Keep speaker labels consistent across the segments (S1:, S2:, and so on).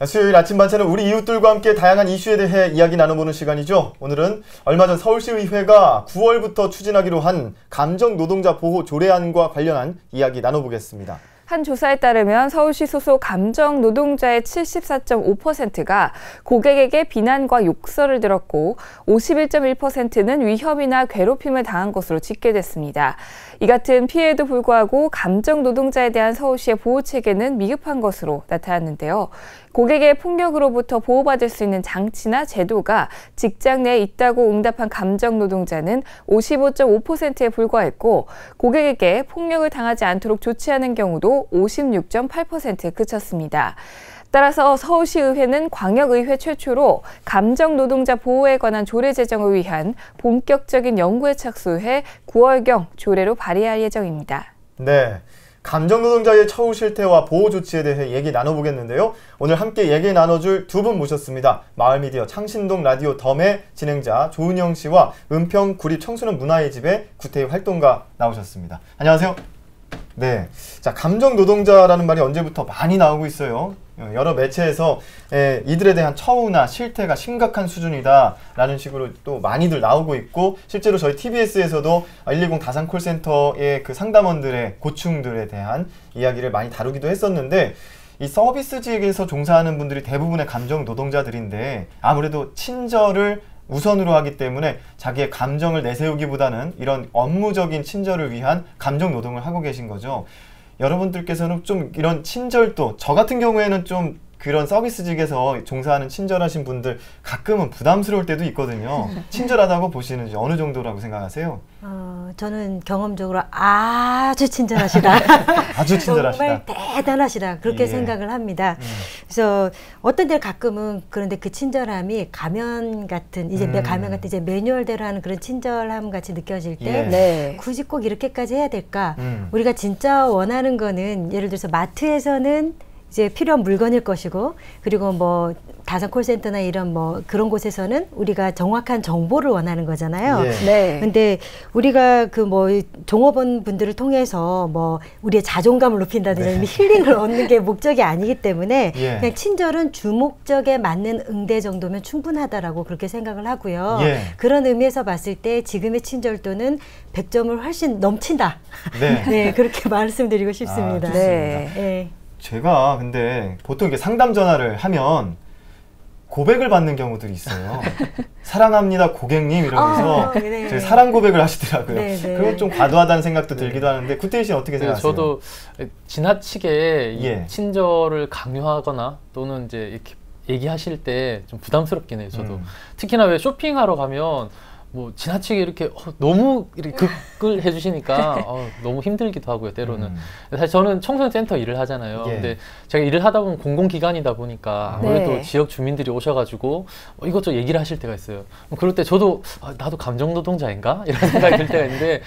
S1: 수요일 아침 반찬은 우리 이웃들과 함께 다양한 이슈에 대해 이야기 나눠보는 시간이죠. 오늘은 얼마 전 서울시의회가 9월부터 추진하기로 한 감정노동자 보호 조례안과 관련한 이야기 나눠보겠습니다.
S2: 한 조사에 따르면 서울시 소속 감정 노동자의 74.5%가 고객에게 비난과 욕설을 들었고 51.1%는 위협이나 괴롭힘을 당한 것으로 집계됐습니다. 이 같은 피해에도 불구하고 감정 노동자에 대한 서울시의 보호 체계는 미흡한 것으로 나타났는데요. 고객의 폭력으로부터 보호받을 수 있는 장치나 제도가 직장 내에 있다고 응답한 감정 노동자는 55.5%에 불과했고 고객에게 폭력을 당하지 않도록 조치하는 경우도 56.8%에 그쳤습니다. 따라서 서울시의회는 광역의회 최초로 감정노동자 보호에 관한 조례 제정을 위한 본격적인 연구에 착수해 9월경 조례로 발의할 예정입니다.
S1: 네, 감정노동자의 처우 실태와 보호 조치에 대해 얘기 나눠보겠는데요. 오늘 함께 얘기 나눠줄 두 분 모셨습니다. 마을미디어 창신동 라디오 덤의 진행자 조은영 씨와 은평 구립 청소년 문화의 집의 구태희 활동가 나오셨습니다. 안녕하세요. 네, 자, 감정노동자라는 말이 언제부터 많이 나오고 있어요. 여러 매체에서 이들에 대한 처우나 실태가 심각한 수준이다라는 식으로 또 많이들 나오고 있고, 실제로 저희 TBS에서도 120 다산 콜센터의 그 상담원들의 고충들에 대한 이야기를 많이 다루기도 했었는데, 이 서비스직에서 종사하는 분들이 대부분의 감정 노동자들인데 아무래도 친절을 우선으로 하기 때문에 자기의 감정을 내세우기보다는 이런 업무적인 친절을 위한 감정 노동을 하고 계신 거죠. 여러분들께서는 좀 이런 친절도, 저 같은 경우에는 좀 그런 서비스직에서 종사하는 친절하신 분들 가끔은 부담스러울 때도 있거든요. 친절하다고 보시는지 어느 정도라고 생각하세요?
S3: 저는 경험적으로 아주 친절하시다.
S1: 아주 친절하시다.
S3: 정말 대단하시다. 그렇게 생각을 합니다. 그래서 어떤 데 가끔은 그런데 그 친절함이 가면 같은, 이제 가면 같은 이제 매뉴얼대로 하는 그런 친절함 같이 느껴질 때 굳이 꼭 이렇게까지 해야 될까? 우리가 진짜 원하는 거는 예를 들어서 마트에서는 이제 필요한 물건일 것이고, 그리고 뭐 다산 콜센터나 이런 뭐 그런 곳에서는 우리가 정확한 정보를 원하는 거잖아요.
S2: 네.
S3: 근데 우리가 그 뭐 종업원 분들을 통해서 뭐 우리의 자존감을 높인다든지 힐링을 얻는 게 목적이 아니기 때문에 그냥 친절은 주목적에 맞는 응대 정도면 충분하다라고 그렇게 생각을 하고요. 그런 의미에서 봤을 때 지금의 친절도는 100점을 훨씬 넘친다. 네, 그렇게 말씀드리고 싶습니다.
S2: 네.
S1: 제가 근데 보통 이렇게 상담 전화를 하면 고백을 받는 경우들이 있어요. 사랑합니다 고객님 이러면서 저희 사랑 고백을 하시더라고요. 그건 좀 과도하다는 생각도 들기도 하는데, 구태희 씨는 어떻게 생각하세요?
S4: 저도 지나치게 이 친절을 강요하거나 또는 이제 이렇게 얘기하실 때 좀 부담스럽긴 해요. 저도 특히나 왜 쇼핑하러 가면 뭐 지나치게 이렇게 너무 이렇게 극을 해주시니까 너무 힘들기도 하고요, 때로는. 사실 저는 청소년 센터 일을 하잖아요. 근데 제가 일을 하다 보면 공공기관이다 보니까 아무래도 지역 주민들이 오셔가지고 이것저것 얘기를 하실 때가 있어요. 그럴 때 저도 나도 감정노동자인가? 이런 생각이 들 때가 있는데,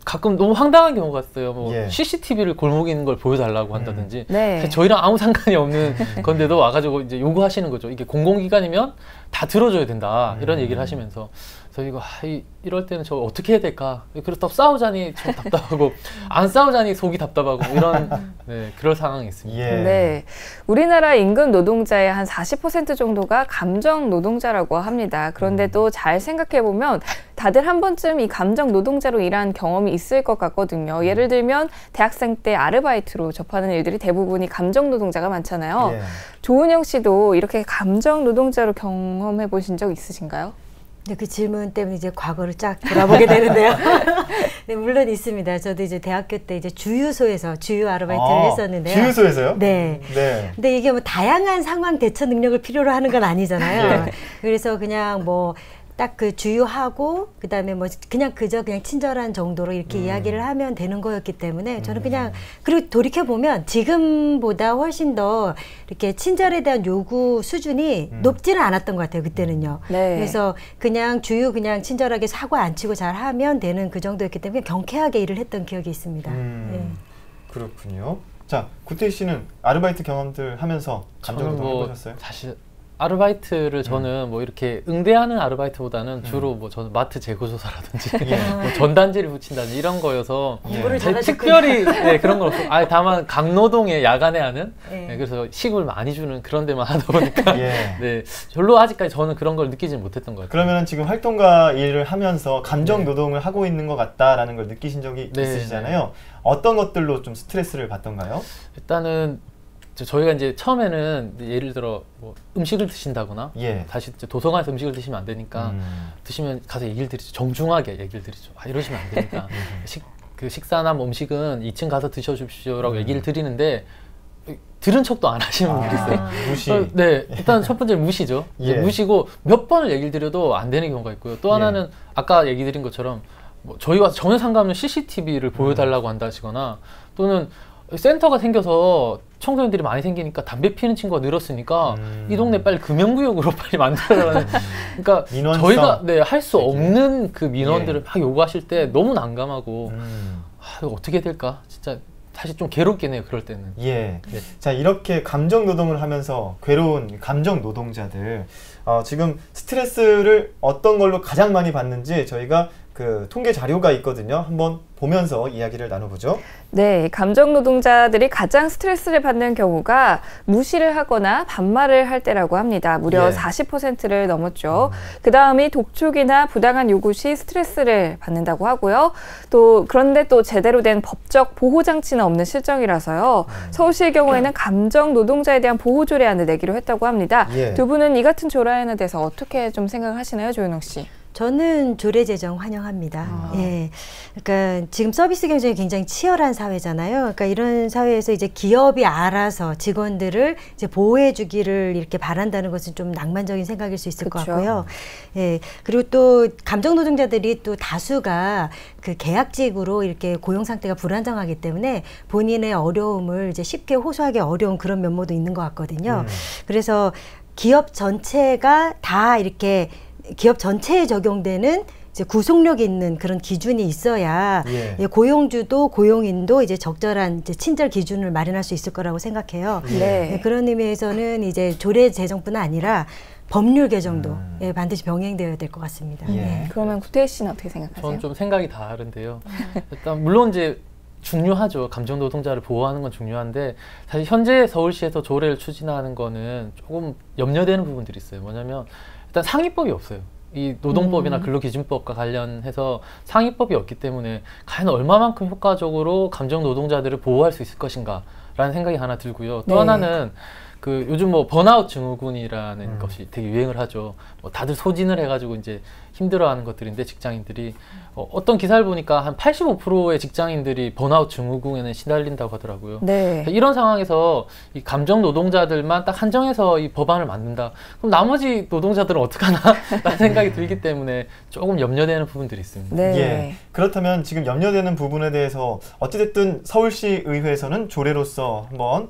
S4: 가끔 너무 황당한 경우가 있어요. 뭐 CCTV를 골목에 있는 걸 보여달라고 한다든지, 저희랑 아무 상관이 없는 건데도 와가지고 이제 요구하시는 거죠. 이게 공공기관이면 다 들어줘야 된다, 이런 얘기를 하시면서 저희가 이럴 때는 저 어떻게 해야 될까? 그렇다고 싸우자니 좀 답답하고 안 싸우자니 속이 답답하고 이런 그런 상황이 있습니다.
S2: 네, 우리나라 임금 노동자의 한 40% 정도가 감정 노동자라고 합니다. 그런데도 잘 생각해 보면 다들 한 번쯤 이 감정 노동자로 일한 경험이 있을 것 같거든요. 예를 들면 대학생 때 아르바이트로 접하는 일들이 대부분이 감정 노동자가 많잖아요. 조은영 씨도 이렇게 감정 노동자로 경험해 보신 적 있으신가요?
S3: 네, 그 질문 때문에 이제 과거를 쫙 돌아보게 되는데요. 네, 물론 있습니다. 저도 이제 대학교 때 이제 주유소에서 주유 아르바이트를 했었는데요.
S1: 주유소에서요?
S3: 네. 근데 이게 뭐 다양한 상황 대처 능력을 필요로 하는 건 아니잖아요. 그래서 그냥 뭐 딱 그 주유하고 그다음에 뭐 그냥 그냥 친절한 정도로 이렇게 이야기를 하면 되는 거였기 때문에 저는 그냥, 그리고 돌이켜 보면 지금보다 훨씬 더 이렇게 친절에 대한 요구 수준이 높지는 않았던 것 같아요, 그때는요. 그래서 그냥 주유 그냥 친절하게 사고 안 치고 잘 하면 되는 그 정도였기 때문에 경쾌하게 일을 했던 기억이 있습니다.
S1: 그렇군요. 자, 구태희 씨는 아르바이트 경험들 하면서 감정노동 해보셨어요?
S4: 사실 아르바이트를 저는 뭐 이렇게 응대하는 아르바이트보다는 주로 뭐 저는 마트 재고조사라든지 뭐 전단지를 붙인다든지 이런 거여서 특별히 네, 그런 건 없고 다만 강노동에 야간에 하는 그래서 시급을 많이 주는 그런 데만 하다 보니까 네, 별로 아직까지 저는 그런 걸 느끼지 못했던 것 같아요.
S1: 그러면 지금 활동가 일을 하면서 감정 노동을 하고 있는 것 같다라는 걸 느끼신 적이 있으시잖아요. 어떤 것들로 좀 스트레스를 받던가요?
S4: 일단은 저희가 이제 처음에는 예를 들어 뭐 음식을 드신다거나 다시 이제 도서관에서 음식을 드시면 안 되니까 드시면 가서 얘기를 드리죠. 정중하게 얘기를 드리죠. 이러시면 안 되니까 그 식사나 뭐 음식은 2층 가서 드셔주십시오라고 얘기를 드리는데 들은 척도 안 하시는 분들이 있어요.
S1: 무시.
S4: 네, 일단 첫 번째는 무시죠. 무시고 몇 번을 얘기를 드려도 안 되는 경우가 있고요. 또 하나는 아까 얘기 드린 것처럼 뭐 저희와 전혀 상관없는 CCTV를 보여달라고 한다시거나 또는 센터가 생겨서 청소년들이 많이 생기니까 담배 피는 친구가 늘었으니까 이 동네 빨리 금연구역으로 빨리 만들어라는 그러니까 저희가 할 수 없는 그 민원들을 막 요구하실 때 너무 난감하고 이거 어떻게 될까 진짜 사실 좀 괴롭긴 해요. 그럴 때는.
S1: 자, 이렇게 감정 노동을 하면서 괴로운 감정 노동자들 지금 스트레스를 어떤 걸로 가장 많이 받는지 저희가 그 통계 자료가 있거든요. 한번 보면서 이야기를 나눠보죠.
S2: 네, 감정 노동자들이 가장 스트레스를 받는 경우가 무시를 하거나 반말을 할 때라고 합니다. 무려 40%를 넘었죠. 그 다음이 독촉이나 부당한 요구 시 스트레스를 받는다고 하고요. 또 그런데 또 제대로 된 법적 보호 장치는 없는 실정이라서요. 서울시의 경우에는 감정 노동자에 대한 보호 조례안을 내기로 했다고 합니다. 두 분은 이 같은 조례안에 대해서 어떻게 좀 생각하시나요, 조윤옥 씨?
S3: 저는 조례 제정 환영합니다. 그러니까 지금 서비스 경쟁이 굉장히 치열한 사회잖아요. 그러니까 이런 사회에서 이제 기업이 알아서 직원들을 이제 보호해주기를 이렇게 바란다는 것은 좀 낭만적인 생각일 수 있을 것 같고요. 그리고 또 감정 노동자들이 또 다수가 그 계약직으로 이렇게 고용 상태가 불안정하기 때문에 본인의 어려움을 이제 쉽게 호소하기 어려운 그런 면모도 있는 것 같거든요. 그래서 기업 전체가 다 이렇게 기업 전체에 적용되는 이제 구속력 있는 그런 기준이 있어야 고용주도 고용인도 이제 적절한 이제 친절 기준을 마련할 수 있을 거라고 생각해요. 그런 의미에서는 이제 조례 제정뿐 아니라 법률 개정도 반드시 병행되어야 될 것 같습니다.
S2: 그러면 구태희 씨는 어떻게 생각하세요?
S4: 저는 좀 생각이 다른데요. 일단 물론 이제 중요하죠. 감정 노동자를 보호하는 건 중요한데 사실 현재 서울시에서 조례를 추진하는 거는 조금 염려되는 부분들이 있어요. 뭐냐면 일단 상위법이 없어요. 이 노동법이나 근로기준법과 관련해서 상위법이 없기 때문에 과연 얼마만큼 효과적으로 감정 노동자들을 보호할 수 있을 것인가 라는 생각이 하나 들고요. 또 하나는 그 요즘 뭐 번아웃 증후군이라는 것이 되게 유행을 하죠. 뭐 다들 소진을 해가지고 이제 힘들어하는 것들인데 직장인들이 어떤 기사를 보니까 한 85%의 직장인들이 번아웃 증후군에는 시달린다고 하더라고요. 이런 상황에서 이 감정 노동자들만 딱 한정해서 이 법안을 만든다. 그럼 나머지 노동자들은 어떡하나? 라는 생각이 들기 때문에 조금 염려되는 부분들이 있습니다.
S1: 그렇다면 지금 염려되는 부분에 대해서 어찌됐든 서울시 의회에서는 조례로서 한번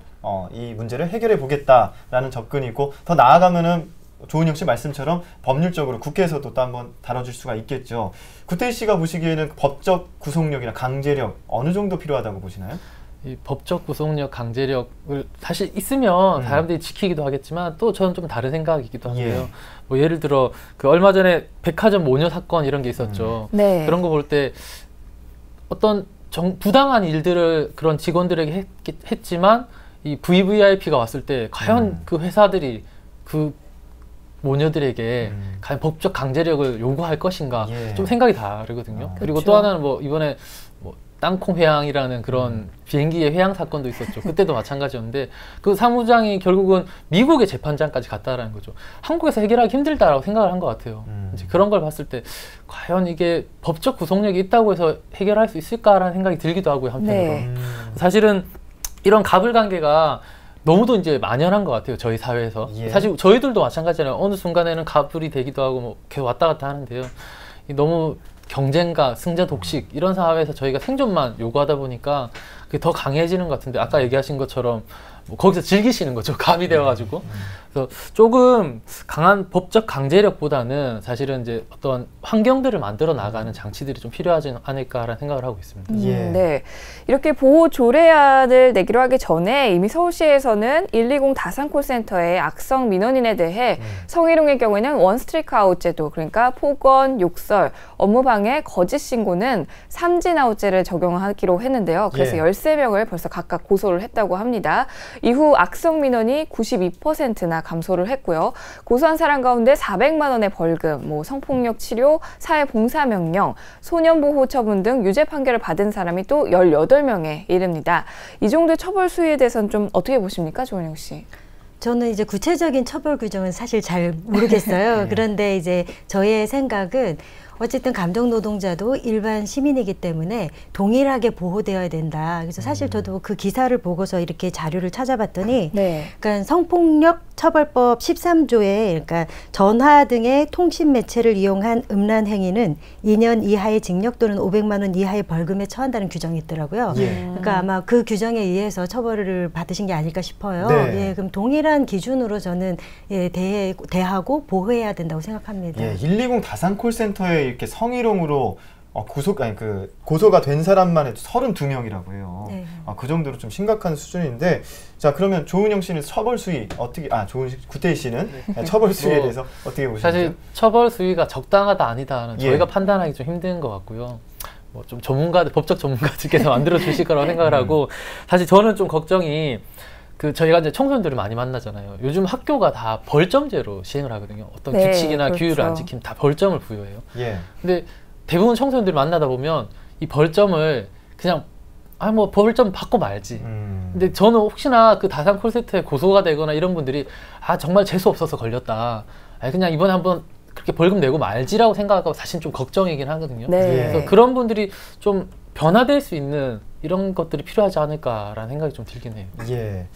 S1: 이 문제를 해결해 보겠다라는 접근이 있고 더 나아가면은 조은영 씨 말씀처럼 법률적으로 국회에서도 또 한번 다뤄줄 수가 있겠죠. 구태희 씨가 보시기에는 법적 구속력이나 강제력 어느 정도 필요하다고 보시나요?
S4: 이 법적 구속력, 강제력을 사실 있으면 사람들이 지키기도 하겠지만 또 저는 좀 다른 생각이기도 한데요. 뭐 예를 들어 그 얼마 전에 백화점 모녀 사건 이런 게 있었죠. 그런 거 볼 때 어떤 부당한 일들을 그런 직원들에게 했지만 이 VVIP가 왔을 때 과연 그 회사들이 그 모녀들에게 과연 법적 강제력을 요구할 것인가 좀 생각이 다르거든요. 그리고 또 하나는 뭐 이번에 뭐 땅콩 회항이라는 그런 비행기의 회항 사건도 있었죠. 그때도 마찬가지였는데 그 사무장이 결국은 미국의 재판장까지 갔다라는 거죠. 한국에서 해결하기 힘들다라고 생각을 한 것 같아요. 이제 그런 걸 봤을 때 과연 이게 법적 구속력이 있다고 해서 해결할 수 있을까라는 생각이 들기도 하고요. 한편으로 사실은 이런 갑을관계가 너무도 이제 만연한 것 같아요. 저희 사회에서. 사실 저희들도 마찬가지잖아요. 어느 순간에는 갑을이 되기도 하고 뭐 계속 왔다 갔다 하는데요. 너무 경쟁과 승자 독식 이런 사회에서 저희가 생존만 요구하다 보니까 그게 더 강해지는 것 같은데 아까 얘기하신 것처럼 뭐 거기서 즐기시는 거죠. 갑이 되어가지고. 그래서 조금 강한 법적 강제력보다는 사실은 이제 어떤 환경들을 만들어 나가는 장치들이 좀 필요하지 않을까라는 생각을 하고 있습니다.
S2: 네, 이렇게 보호 조례안을 내기로 하기 전에 이미 서울시에서는 120 다산콜센터의 악성 민원인에 대해 성희롱의 경우에는 원스트라이크 아웃 제도, 그러니까 폭언, 욕설, 업무방해, 거짓 신고는 삼진 아웃제를 적용하기로 했는데요. 그래서 13명을 벌써 각각 고소를 했다고 합니다. 이후 악성 민원이 92%나 감소를 했고요. 고소한 사람 가운데 400만 원의 벌금, 성폭력 치료, 사회봉사 명령, 소년보호 처분 등 유죄 판결을 받은 사람이 또 18명에 이릅니다. 이 정도의 처벌 수위에 대해서는 좀 어떻게 보십니까, 조은영 씨?
S3: 저는 이제 구체적인 처벌 규정은 사실 잘 모르겠어요. 그런데 이제 저의 생각은 어쨌든 감정 노동자도 일반 시민이기 때문에 동일하게 보호되어야 된다. 그래서 사실 저도 그 기사를 보고서 이렇게 자료를 찾아봤더니, 그러니까 성폭력 처벌법 13조에 그러니까 전화 등의 통신 매체를 이용한 음란 행위는 2년 이하의 징역 또는 500만 원 이하의 벌금에 처한다는 규정이 있더라고요. 그러니까 아마 그 규정에 의해서 처벌을 받으신 게 아닐까 싶어요. 그럼 동일한 기준으로 저는 대하고 보호해야 된다고 생각합니다.
S1: 120 다산콜센터에 이렇게 성희롱으로 고소가 된 사람만 해도 32명이라고 해요. 그 정도로 좀 심각한 수준인데, 자, 그러면 조은영 씨는 처벌 수위 어떻게, 구태희 씨는 처벌 수위에 대해서 어떻게 보시나요?
S4: 사실 처벌 수위가 적당하다 아니다는 저희가 판단하기 좀 힘든 것 같고요. 좀 법적 전문가들께서 만들어 주실 거라고 생각을 하고, 사실 저는 좀 걱정이 저희가 이제 청소년들을 많이 만나잖아요. 요즘 학교가 다 벌점제로 시행을 하거든요. 어떤 규칙이나 규율을 안 지키면 다 벌점을 부여해요. 근데 대부분 청소년들을 만나다 보면 이 벌점을 그냥 벌점 받고 말지. 근데 저는 혹시나 그 다산 콜센터에 고소가 되거나 이런 분들이 정말 재수 없어서 걸렸다. 그냥 이번에 한번 그렇게 벌금 내고 말지라고 생각하고 사실 좀 걱정이긴 하거든요. 그래서 그런 분들이 좀 변화될 수 있는 이런 것들이 필요하지 않을까라는 생각이 좀 들긴 해요.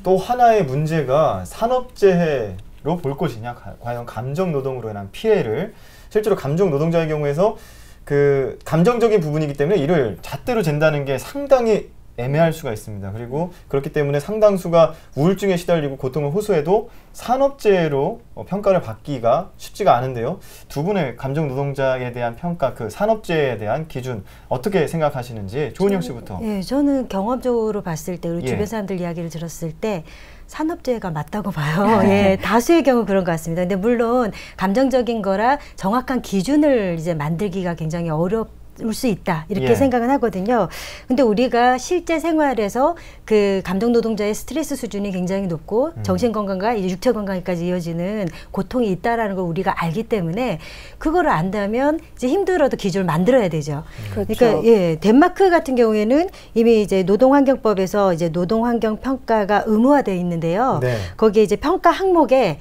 S1: 또 하나의 문제가 산업재해로 볼 것이냐, 과연 감정노동으로 인한 피해를, 실제로 감정노동자의 경우에서 그 감정적인 부분이기 때문에 이를 잣대로 잰다는 게 상당히 애매할 수가 있습니다. 그리고 그렇기 때문에 상당수가 우울증에 시달리고 고통을 호소해도 산업재해로 평가를 받기가 쉽지가 않은데요. 두 분의 감정노동자에 대한 평가, 그 산업재해에 대한 기준 어떻게 생각하시는지 조은영 씨부터.
S3: 저는 경험적으로 봤을 때, 우리 주변 사람들 이야기를 들었을 때 산업재해가 맞다고 봐요. 다수의 경우 그런 것 같습니다. 근데 물론 감정적인 거라 정확한 기준을 이제 만들기가 굉장히 어렵 올 수 있다 이렇게 생각은 하거든요. 근데 우리가 실제 생활에서 그 감정 노동자의 스트레스 수준이 굉장히 높고 정신 건강과 이제 육체 건강까지 이어지는 고통이 있다라는 걸 우리가 알기 때문에 그거를 안다면 이제 힘들어도 기준을 만들어야 되죠. 그러니까 덴마크 같은 경우에는 이미 이제 노동환경법에서 이제 노동환경 평가가 의무화되어 있는데요. 거기에 이제 평가 항목에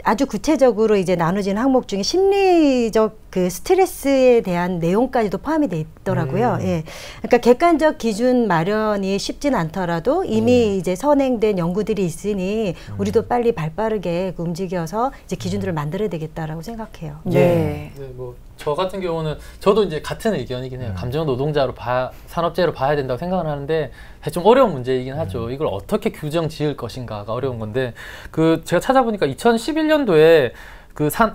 S3: 아주 구체적으로 이제 나눠진 항목 중에 심리적 그 스트레스에 대한 내용까지도 포함이 돼 있더라고요. 그러니까 객관적 기준 마련이 쉽진 않더라도 이미 이제 선행된 연구들이 있으니 우리도 빨리 발빠르게 움직여서 이제 기준들을 만들어야 되겠다라고 생각해요.
S4: 저 같은 경우는 저도 이제 같은 의견이긴 해요. 감정 노동자로 산업재해로 봐야 된다고 생각을 하는데 좀 어려운 문제이긴 하죠. 이걸 어떻게 규정 지을 것인가가 어려운 건데, 제가 찾아보니까 2011년도에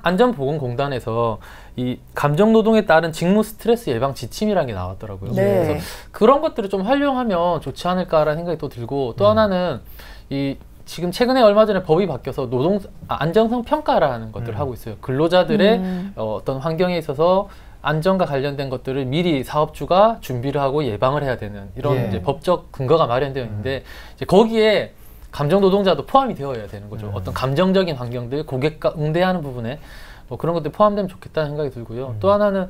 S4: 안전보건공단에서 이 감정 노동에 따른 직무 스트레스 예방 지침이라는 게 나왔더라고요. 그래서 그런 것들을 좀 활용하면 좋지 않을까라는 생각이 또 들고, 또 하나는 지금 최근에 얼마 전에 법이 바뀌어서 안정성 평가라는 것들을 하고 있어요. 근로자들의 어떤 환경에 있어서 안전과 관련된 것들을 미리 사업주가 준비를 하고 예방을 해야 되는 이런 이제 법적 근거가 마련되어 있는데, 이제 거기에 감정 노동자도 포함이 되어야 되는 거죠. 어떤 감정적인 환경들, 고객과 응대하는 부분에 그런 것들이 포함되면 좋겠다는 생각이 들고요. 또 하나는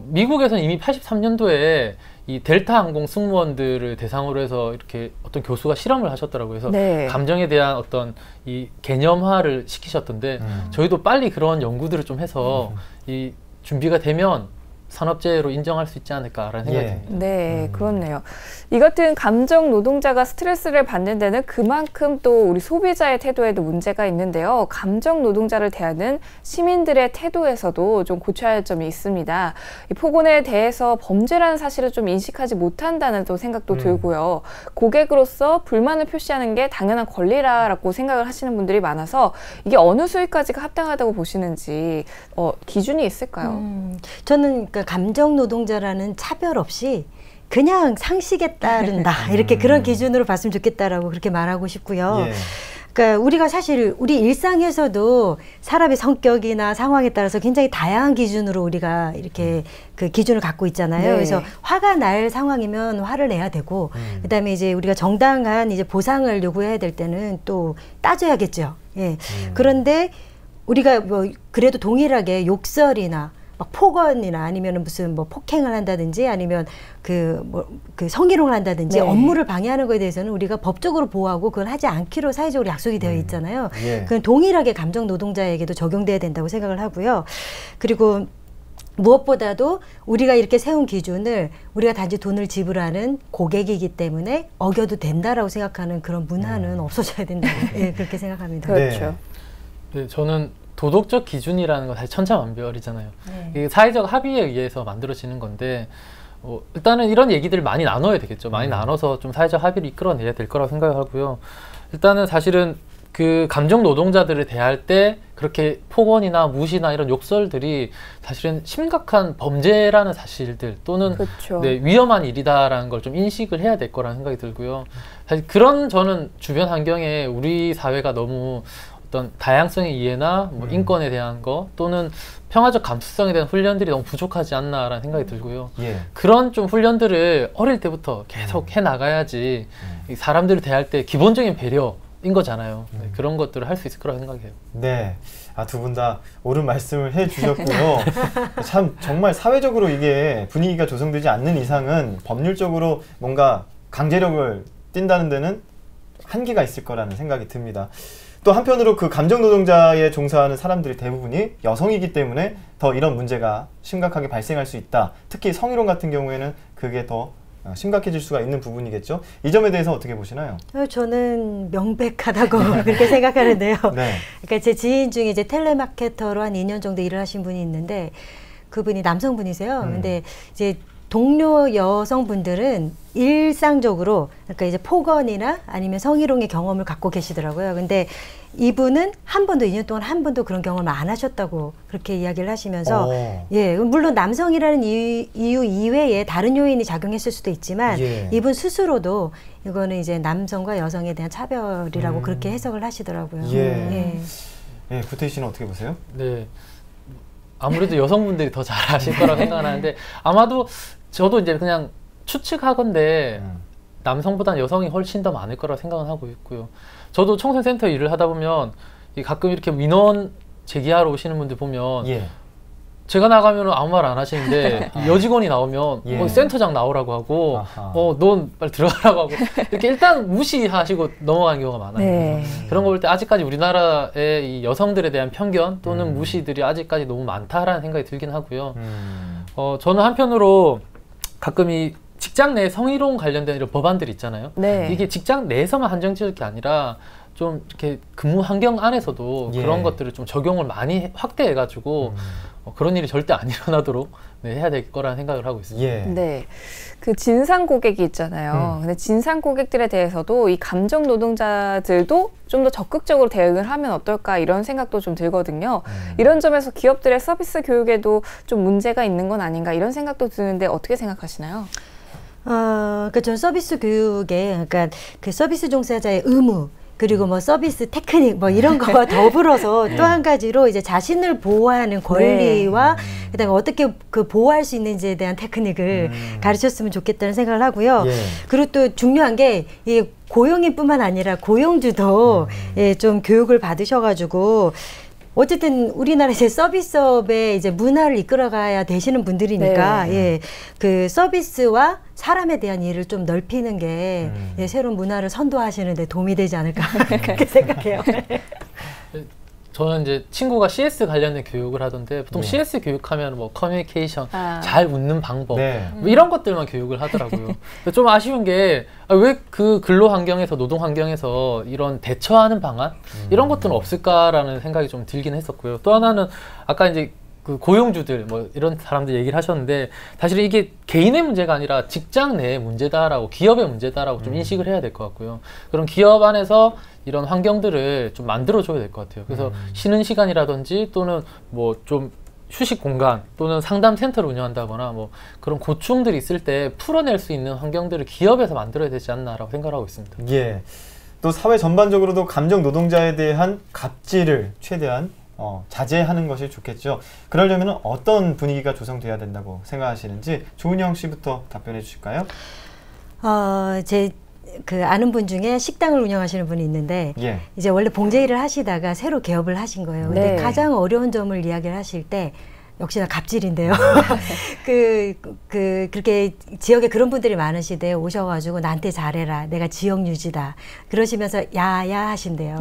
S4: 미국에서는 이미 83년도에 이 델타 항공 승무원들을 대상으로 해서 이렇게 어떤 교수가 실험을 하셨더라고요. 그래서 감정에 대한 어떤 이 개념화를 시키셨던데, 저희도 빨리 그런 연구들을 좀 해서 이 준비가 되면 산업재해로 인정할 수 있지 않을까라는 생각이 듭니다.
S2: 네, 그렇네요. 이 같은 감정 노동자가 스트레스를 받는 데는 그만큼 또 우리 소비자의 태도에도 문제가 있는데요. 감정 노동자를 대하는 시민들의 태도에서도 좀 고쳐야 할 점이 있습니다. 이 폭언에 대해서 범죄라는 사실을 좀 인식하지 못한다는 또 생각도 들고요. 고객으로서 불만을 표시하는 게 당연한 권리라고 생각을 하시는 분들이 많아서 이게 어느 수위까지가 합당하다고 보시는지 기준이 있을까요?
S3: 저는 그러니까 감정 노동자라는 차별 없이 그냥 상식에 따른다 이렇게 그런 기준으로 봤으면 좋겠다라고 그렇게 말하고 싶고요. 그러니까 우리가 사실 우리 일상에서도 사람의 성격이나 상황에 따라서 굉장히 다양한 기준으로 우리가 이렇게 그 기준을 갖고 있잖아요. 그래서 화가 날 상황이면 화를 내야 되고, 그다음에 이제 우리가 정당한 이제 보상을 요구해야 될 때는 또 따져야겠죠. 그런데 우리가 뭐 그래도 동일하게 욕설이나 막 폭언이나 아니면 무슨 뭐 폭행을 한다든지 아니면 그 성희롱을 한다든지 업무를 방해하는 거에 대해서는 우리가 법적으로 보호하고 그걸 하지 않기로 사회적으로 약속이 되어 있잖아요. 그건 동일하게 감정 노동자에게도 적용돼야 된다고 생각을 하고요. 그리고 무엇보다도 우리가 이렇게 세운 기준을 우리가 단지 돈을 지불하는 고객이기 때문에 어겨도 된다라고 생각하는 그런 문화는 없어져야 된다고 그렇게 생각합니다.
S2: 그렇죠.
S4: 네, 저는 도덕적 기준이라는 건 사실 천차만별이잖아요. 이게 사회적 합의에 의해서 만들어지는 건데 일단은 이런 얘기들을 많이 나눠야 되겠죠. 많이 나눠서 좀 사회적 합의를 이끌어내야 될 거라고 생각하고요. 일단은 사실은 그 감정 노동자들을 대할 때 그렇게 폭언이나 무시나 이런 욕설들이 사실은 심각한 범죄라는 사실들 또는 위험한 일이다라는 걸 좀 인식을 해야 될 거라는 생각이 들고요. 사실 그런 저는 주변 환경에 우리 사회가 너무 어떤 다양성의 이해나 뭐 인권에 대한 거 또는 평화적 감수성에 대한 훈련들이 너무 부족하지 않나라는 생각이 들고요. 그런 좀 훈련들을 어릴 때부터 계속 해 나가야지 사람들을 대할 때 기본적인 배려인 거잖아요. 그런 것들을 할 수 있을 거라고 생각해요.
S1: 네. 두 분 다 옳은 말씀을 해주셨고요. 참 정말 사회적으로 이게 분위기가 조성되지 않는 이상은 법률적으로 뭔가 강제력을 띈다는 데는 한계가 있을 거라는 생각이 듭니다. 또 한편으로 그 감정 노동자에 종사하는 사람들이 대부분이 여성이기 때문에 더 이런 문제가 심각하게 발생할 수 있다. 특히 성희롱 같은 경우에는 그게 더 심각해질 수가 있는 부분이겠죠. 이 점에 대해서 어떻게 보시나요? 저는
S3: 명백하다고 그렇게 생각하는데요. 그러니까 제 지인 중에 이제 텔레마케터로 한 2년 정도 일을 하신 분이 있는데 그분이 남성분이세요. 근데 이제 동료 여성분들은 일상적으로 그러니까 이제 폭언이나 아니면 성희롱의 경험을 갖고 계시더라고요. 근데 이분은 한 번도 2년 동안 한 번도 그런 경험을 안 하셨다고 그렇게 이야기를 하시면서 물론 남성이라는 이유 이외에 다른 요인이 작용했을 수도 있지만 이분 스스로도 이거는 이제 남성과 여성에 대한 차별이라고 그렇게 해석을 하시더라고요.
S1: 구태희 씨는 어떻게 보세요?
S4: 네. 아무래도 여성분들이 더 잘 아실 거라고 생각하는데 아마도 저도 이제 그냥 추측하건데 남성보다는 여성이 훨씬 더 많을 거라고 생각은 하고 있고요. 저도 청소년센터 일을 하다 보면 가끔 이렇게 민원 제기하러 오시는 분들 보면 제가 나가면 아무 말 안 하시는데 여직원이 나오면 센터장 나오라고 하고 넌 빨리 들어가라고 하고 이렇게 일단 무시하시고 넘어가는 경우가 많아요. 그런 거 볼 때 아직까지 우리나라의 이 여성들에 대한 편견 또는 무시들이 아직까지 너무 많다라는 생각이 들긴 하고요. 저는 한편으로 가끔 이 직장 내 성희롱 관련된 이런 법안들이 있잖아요. 이게 직장 내에서만 한정지을 게 아니라 좀 이렇게 근무 환경 안에서도 그런 것들을 좀 적용을 많이 확대해가지고 그런 일이 절대 안 일어나도록 해야 될 거라는 생각을 하고 있습니다.
S2: 네, 그 진상 고객이 있잖아요. 근데 진상 고객들에 대해서도 이 감정 노동자들도 좀 더 적극적으로 대응을 하면 어떨까 이런 생각도 좀 들거든요. 이런 점에서 기업들의 서비스 교육에도 좀 문제가 있는 건 아닌가 이런 생각도 드는데 어떻게 생각하시나요?
S3: 그러니까 전 서비스 교육에 그러니까 그 서비스 종사자의 의무 그리고 뭐 서비스 테크닉 뭐 이런 거와 더불어서 또 한 가지로 이제 자신을 보호하는 권리와 그다음에 어떻게 그 보호할 수 있는지에 대한 테크닉을 가르쳤으면 좋겠다는 생각을 하고요. 그리고 또 중요한 게 이 고용인뿐만 아니라 고용주도 좀 교육을 받으셔가지고 어쨌든 우리나라 이제 서비스업의 이제 문화를 이끌어가야 되시는 분들이니까 그 서비스와 사람에 대한 이해를 좀 넓히는 게 새로운 문화를 선도하시는 데 도움이 되지 않을까 그렇게 생각해요.
S4: 저는 이제 친구가 CS 관련된 교육을 하던데 보통 CS 교육하면 뭐 커뮤니케이션, 잘 웃는 방법 뭐 이런 것들만 교육을 하더라고요. 좀 아쉬운 게 왜 그 근로 환경에서 노동 환경에서 이런 대처하는 방안 이런 것들은 없을까라는 생각이 좀 들긴 했었고요. 또 하나는 아까 이제 그 고용주들 뭐 이런 사람들 얘기를 하셨는데 사실 이게 개인의 문제가 아니라 직장 내의 문제다라고 기업의 문제다라고 좀 인식을 해야 될 것 같고요. 그런 기업 안에서 이런 환경들을 좀 만들어줘야 될 것 같아요. 그래서 쉬는 시간이라든지 또는 뭐 좀 휴식 공간 또는 상담 센터를 운영한다거나 뭐 그런 고충들이 있을 때 풀어낼 수 있는 환경들을 기업에서 만들어야 되지 않나라고 생각하고 있습니다.
S1: 예. 또 사회 전반적으로도 감정 노동자에 대한 갑질을 최대한 자제하는 것이 좋겠죠. 그러려면 어떤 분위기가 조성돼야 된다고 생각하시는지 조은영 씨부터 답변해 주실까요?
S3: 제 아는 분 중에 식당을 운영하시는 분이 있는데 이제 원래 봉제 일을 하시다가 새로 개업을 하신 거예요. 근데 가장 어려운 점을 이야기를 하실 때 역시나 갑질인데요. 그렇게 지역에 그런 분들이 많으시대 오셔가지고 나한테 잘해라. 내가 지역 유지다. 그러시면서 야야 하신대요.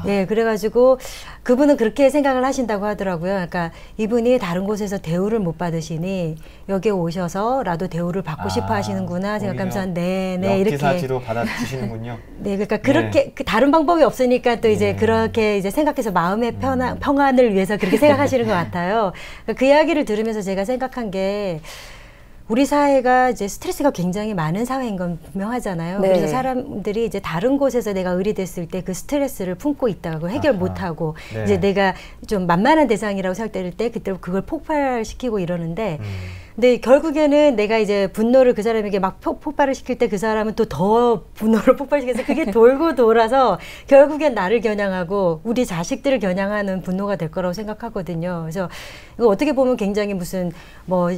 S3: 예, 그래가지고 그분은 그렇게 생각을 하신다고 하더라고요. 그러니까 이분이 다른 곳에서 대우를 못 받으시니 여기에 오셔서라도 대우를 받고 싶어 하시는구나 생각하면서 네네 이렇게
S1: 역지사지로 받아주시는군요.
S3: 네, 그러니까 그렇게 다른 방법이 없으니까 또 이제 그렇게 이제 생각해서 마음의 평안을 위해서 그렇게 생각하시는 것 같아요. 그 이야기를 들으면서 제가 생각한 게 우리 사회가 이제 스트레스가 굉장히 많은 사회인 건 분명하잖아요. 그래서 사람들이 이제 다른 곳에서 내가 의리됐을 때 그 스트레스를 품고 있다고 해결 못하고 이제 내가 좀 만만한 대상이라고 생각될 때 그때 그걸 폭발시키고 이러는데 근데 결국에는 내가 이제 분노를 그 사람에게 막 폭발을 시킬 때 그 사람은 또 더 분노를 폭발시켜서 그게 돌고 돌아서 결국엔 나를 겨냥하고 우리 자식들을 겨냥하는 분노가 될 거라고 생각하거든요. 그래서 이거 어떻게 보면 굉장히 무슨 뭐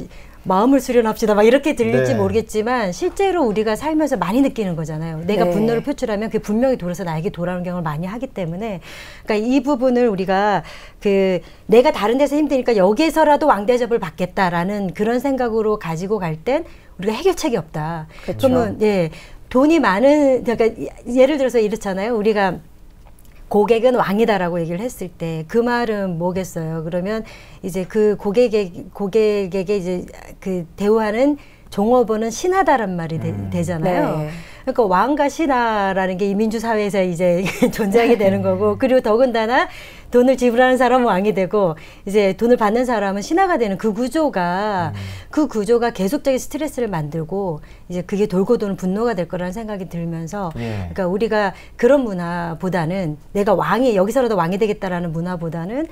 S3: 마음을 수련합시다 막 이렇게 들릴지 모르겠지만 실제로 우리가 살면서 많이 느끼는 거잖아요. 내가 분노를 표출하면 그게 분명히 돌아서 나에게 돌아오는 경험을 많이 하기 때문에 그러니까 이 부분을 우리가 내가 다른 데서 힘드니까 여기에서라도 왕대접을 받겠다라는 그런 생각으로 가지고 갈 땐 우리가 해결책이 없다. 그러면 돈이 많은 그러니까 예를 들어서 이렇잖아요. 우리가 고객은 왕이다라고 얘기를 했을 때 그 말은 뭐겠어요? 그러면 이제 그 고객에게 이제 그 대우하는 종업원은 신하다란 말이 되잖아요. 그러니까 왕과 신하라는 게 이 민주사회에서 이제 존재하게 되는 거고 그리고 더군다나 돈을 지불하는 사람은 왕이 되고 이제 돈을 받는 사람은 신하가 되는 그 구조가 계속적인 스트레스를 만들고 이제 그게 돌고 도는 분노가 될 거라는 생각이 들면서 그러니까 우리가 그런 문화보다는 내가 여기서라도 왕이 되겠다라는 문화보다는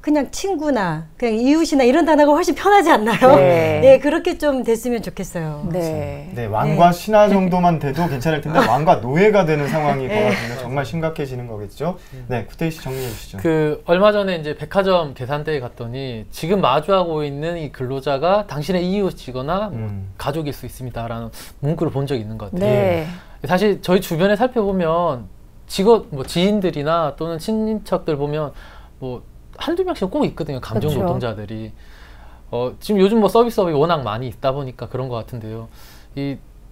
S3: 그냥 친구나 그냥 이웃이나 이런 단어가 훨씬 편하지 않나요? 네, 그렇게 좀 됐으면 좋겠어요.
S1: 네, 왕과 신하 정도만 돼도 괜찮을 텐데 왕과 노예가 되는 상황이 벌어지면 정말 심각해지는 거겠죠. 네, 구태희 씨 정리해 주시죠.
S4: 얼마 전에 이제 백화점 계산대에 갔더니 지금 마주하고 있는 이 근로자가 당신의 이웃이거나 가족일 수 있습니다라는 문구를 본 적이 있는 것 같아요. 사실 저희 주변에 살펴보면 지인들이나 또는 친인척들 보면 뭐 한두 명씩 꼭 있거든요. 감정 노동자들이. 지금 요즘 뭐 서비스업이 워낙 많이 있다 보니까 그런 것 같은데요.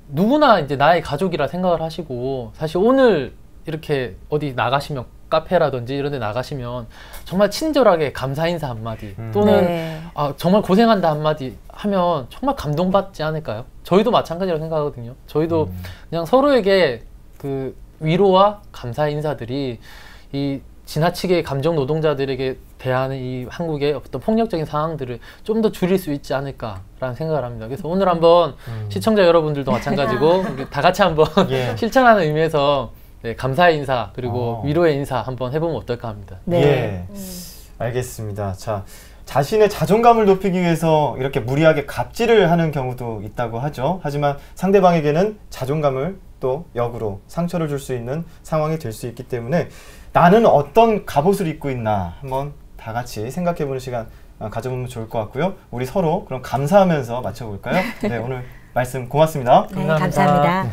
S4: 누구나 이제 나의 가족이라 생각을 하시고 사실 오늘 이렇게 어디 나가시면 카페라든지 이런 데 나가시면 정말 친절하게 감사 인사 한마디 또는 정말 고생한다 한마디 하면 정말 감동받지 않을까요? 저희도 마찬가지라고 생각하거든요. 저희도 그냥 서로에게 그 위로와 감사 인사들이 이 지나치게 감정 노동자들에게 대하는 이 한국의 어떤 폭력적인 상황들을 좀 더 줄일 수 있지 않을까라는 생각을 합니다. 그래서 오늘 한번 시청자 여러분들도 마찬가지고 다 같이 한번 실천하는 의미에서 감사의 인사 그리고 위로의 인사 한번 해보면 어떨까 합니다.
S1: 알겠습니다. 자, 자신의 자존감을 높이기 위해서 이렇게 무리하게 갑질을 하는 경우도 있다고 하죠. 하지만 상대방에게는 자존감을 또 역으로 상처를 줄 수 있는 상황이 될 수 있기 때문에 나는 어떤 갑옷을 입고 있나 한번 다 같이 생각해보는 시간 가져보면 좋을 것 같고요. 우리 서로 그럼 감사하면서 맞춰볼까요? 네, 오늘 말씀 고맙습니다.
S3: 네, 감사합니다.